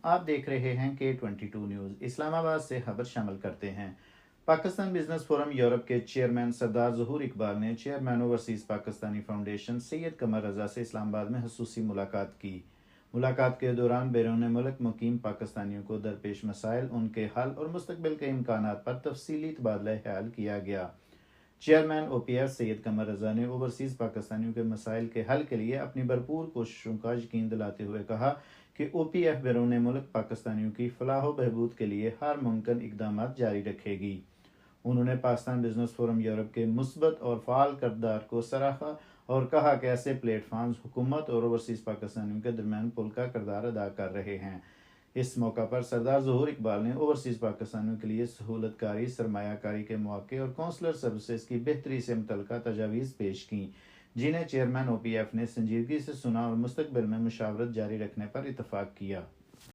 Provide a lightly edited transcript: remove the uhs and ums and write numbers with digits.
आप देख रहे हैं K22 न्यूज़। इस्लामाबाद से खबर शामिल करते हैं। पाकिस्तान बिजनेस फोरम यूरोप के चेयरमैन सरदार ज़हूर इकबाल ने chairman overseas Pakistani foundation Syed Qamar Raza से इस्लामाबाद में खसूसी मुलाकात की। मुलाकात के दौरान बैरून मुल्क मुकीम पाकिस्तानियों को दरपेश मसाइल, उनके हल और मुस्तकबिल के इम्कानात पर तफसीली तबादला ख्याल किया गया। चेयरमैन OPF सैयद कमर रज़ा ने ओवरसीज़ पाकिस्तानियों के मसाइल के हल के लिए अपनी भरपूर कोशिशों का यकीन दिलाते हुए कहा कि OPF बैरून मुल्क पाकिस्तानियों की फलाह व बहबूद के लिए हर मुमकिन इकदाम जारी रखेगी। उन्होंने पाकिस्तान बिजनेस फोरम यूरोप के मुस्बत और फ़ाल किरदार को सराहा और कहा कि ऐसे प्लेटफार्म्स हुकूमत और ओवरसीज़ पाकिस्तानियों के दरमियान पुल का किरदार अदा कर रहे हैं। इस मौका पर सरदार ज़हूर इकबाल ने ओवरसीज़ पाकिस्तानियों के लिए सहूलतकारी, सरमायाकारी के मौके और कौंसलर सर्विसेज की बेहतरी से मुतल्लिक़ा तजावीज़ पेश की, जिन्हें चेयरमैन OPF ने संजीदगी से सुना और मुस्तकबिल में मुशावरत जारी रखने पर इत्तफ़ाक़ किया।